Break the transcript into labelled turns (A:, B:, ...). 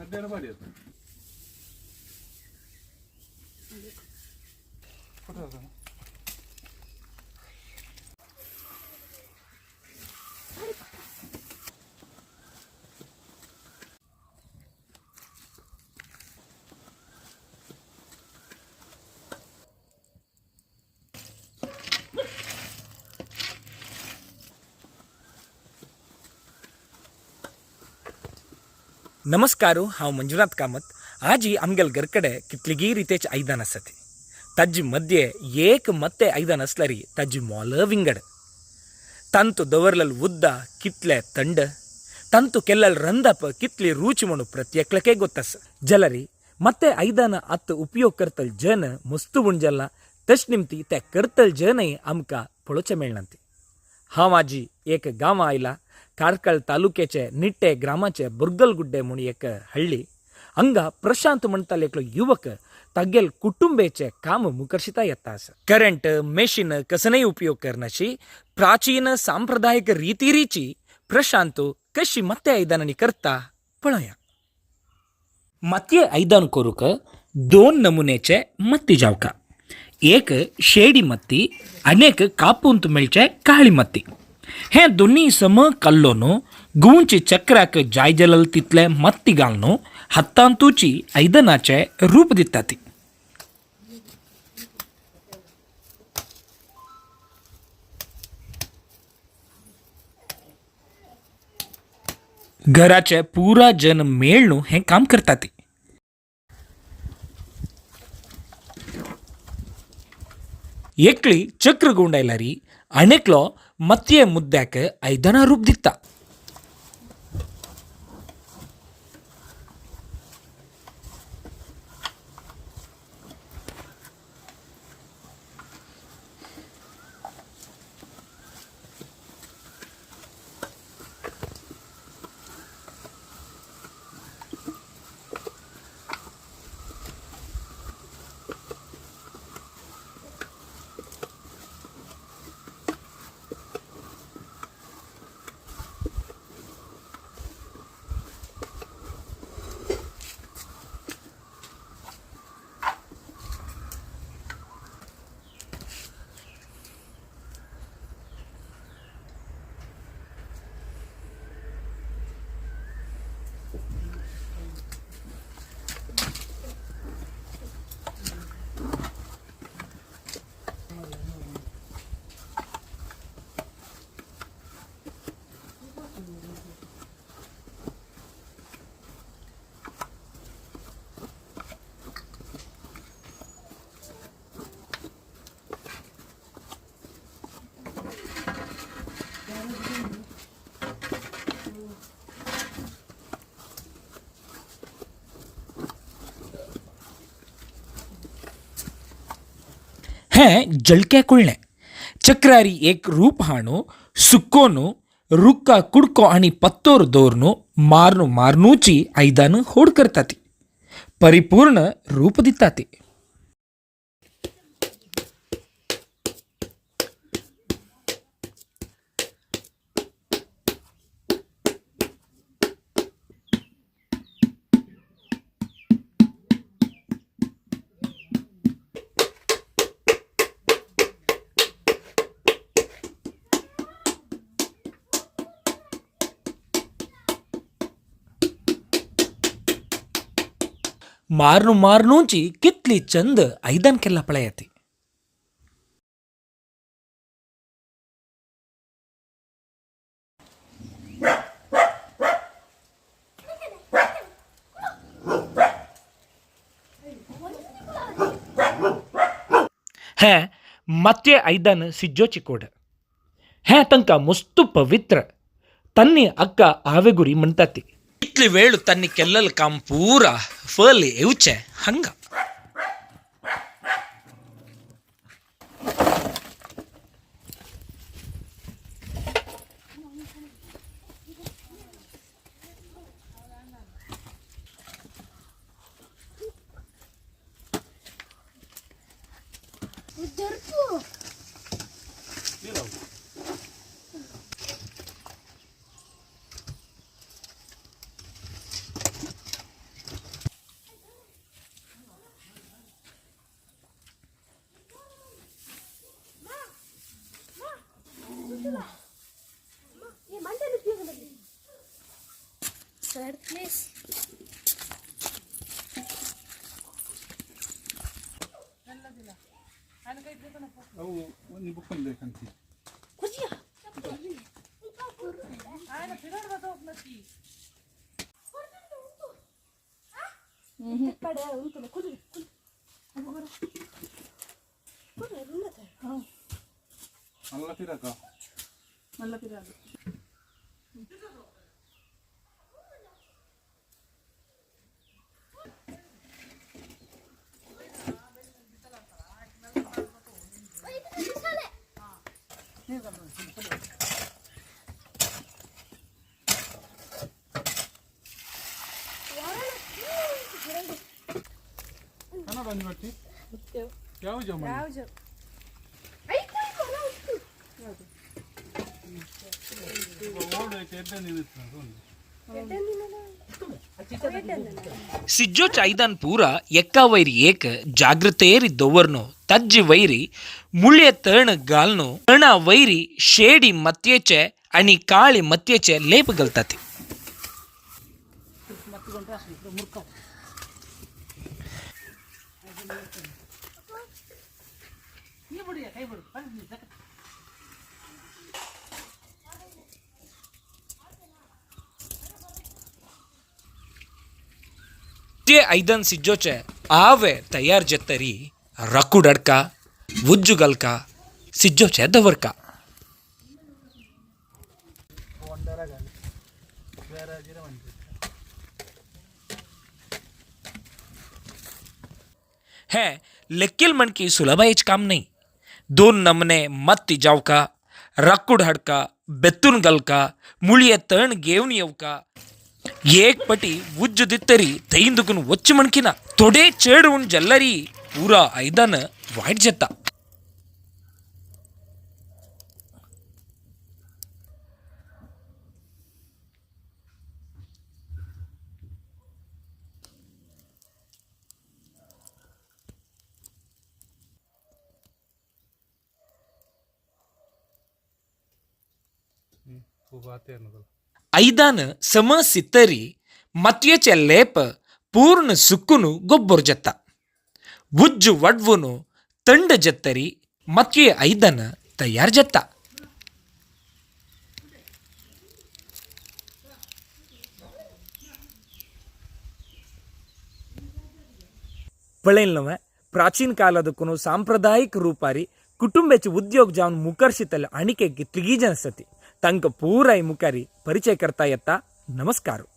A: सध्याला भारी येतं. कुठं जातो?
B: नमस्कार हांव मंजुनाथ कामत. आज आमगेल घरकडे कितलीगी रितेचे आयदान आसात. ताजे मध्य एक मत्ते आयदान असल्यारी ताजी मोल विंगड. तंतु दवरलेल उद्द कितले थंड, तंतु केल्लेल रंदप कितली रुची म्हणू प्रत्येकलके गोत्तास. जलरी ಮತ್ತೆ ಐದಾನ ಅತ್ತು ಉಪಯೋಗ ಕರ್ತಲ್ ಜನ ಮುಸ್ತು ಉಂಜಲ್ಲ ತಶ್ ನಿಮ್ತಿ ते करतल जनय आमका पळोवचे मेळनांती. हांव आजी एक गांव आयला कारकळ तालुक्याचे निट्टे ग्रामाचे बुर्गलगुड्डे म्हूण एक हळ्ळी. हांगा प्रशांत म्हणटाले एकलो युवक तागेल कुटुंबेचे काम मुखर्शिता येता आसा. करंट मेशीन कसनय उपयोग करनाशी प्राचीन सांप्रदायिक रीतीरीची प्रशांत कशी मत्ते आयदानांनी करता पळोवया. मत्ये आयदान करूक दोन नमुनेचे मत्ती जावका. एक शेडी मत्ती आनी एक कापूंत मेळचे काळी मत्ती. हे दोन्ही सम कल्लोन गुंची चक्राक जाय जलल तितले मत्ती घालून हत्तांतूची आयदनाचे रूप दितात. घराचे पुरा जन मेळून हे काम करतात. एकली चक्र गुंडायलारी अनेकलो मत्ये मुद्द्याक आयदना रूप दिता. हें जळके कुळणे चक्रारी एक रूप हाणू सुक्कोनु रुक्का कुडको आणि पत्तोर दोरनु मारनु मारनूची आयदान होड करतात. परिपूर्ण रूप दितात. मारनू मारनूची कितली चंद आयदान केला पळयाती. हें मत्ये आयदान सिज्जोची कोड. हें तांकां मस्त पवित्र तन्नी अक्क आवेगुरी म्हणटात. इतली वेळ तन्नी केल्लेलें काम पुरा फल येवचें हांगा.
A: ಅವು ಒಂದು ಬುಕ್ ಬಂದಬೇಕಂತ ಮಲ್ಲ ಪಿರಾಕ ಕನ್ನಡ ಒಂದು ಬರ್ತಿ ಯಾವ ಜಮ
B: ಸಿಜ್ಜೋಚ್ ಐದಾನ್ ಪೂರ ಎಕ್ಕ ವೈರಿ ಏಕ ಜಾಗೃತೇರಿ ದೊವರ್ನು ತಜ್ಜಿ ವೈರಿ ಮುಳ್ಯ ತರ್ಣ ಗಾಲ್ನು ತರ್ಣ ವೈರಿ ಶೇಡಿ ಮತ್ಯೇಚೆ ಅಣಿ ಕಾಳಿ ಮತ್ಯೇಚೆ ಲೇಪ ಗಲ್ತತಿ ते ऐदन सिज्जोचे आवे तयार जत्तरी रकुडड़का वुज्जुगलका सिज्जोचे दवरका है लेकिल मन की सुलभ एच काम नहीं दोन नमने मत्ती जावका रकुड हड़का बेतुन गलका मुळिये तण गेवणियवका एक पटी वुज्जु दित्तरी तैंदुकुन वच्च मनकिना तोडे चेड उन जल्लरी पूरा ऐदन वाइट जत्ता ಐದಾನ ಸಮ ಸಿತ್ತರಿ ಮತ್ಯಚೆ ಲೇಪ ಪೂರ್ಣ ಸುಕ್ಕುನು ಗೊಬ್ಬರ ಜತ್ತ ಉಜ್ಜು ವಡ್ವುನು ತಂಡ ಜತ್ತರಿ ಮತ್ಯೆ ಐದನ ತಯಾರ್ ಜತ್ತ पळेलनवे प्राचीन कालदಕ್ಕೂ ಸಾಂಪ್ರದಾಯಿಕ ರೂಪಾರಿ ಕುಟುಂಬೆಚ್ಚ ಉದ್ಯೋಗ ಜಾವನ್ ಮುಕರ್ಷಿತಲ್ಲ ಅಣಿಕೆ ಗಿತ್ಲಿಗೀಜನ ಸತಿ ತಂಕ ಪೂರೈ ಮುಕರಿ ಪರಿಚಯ करता येता नमस्कार।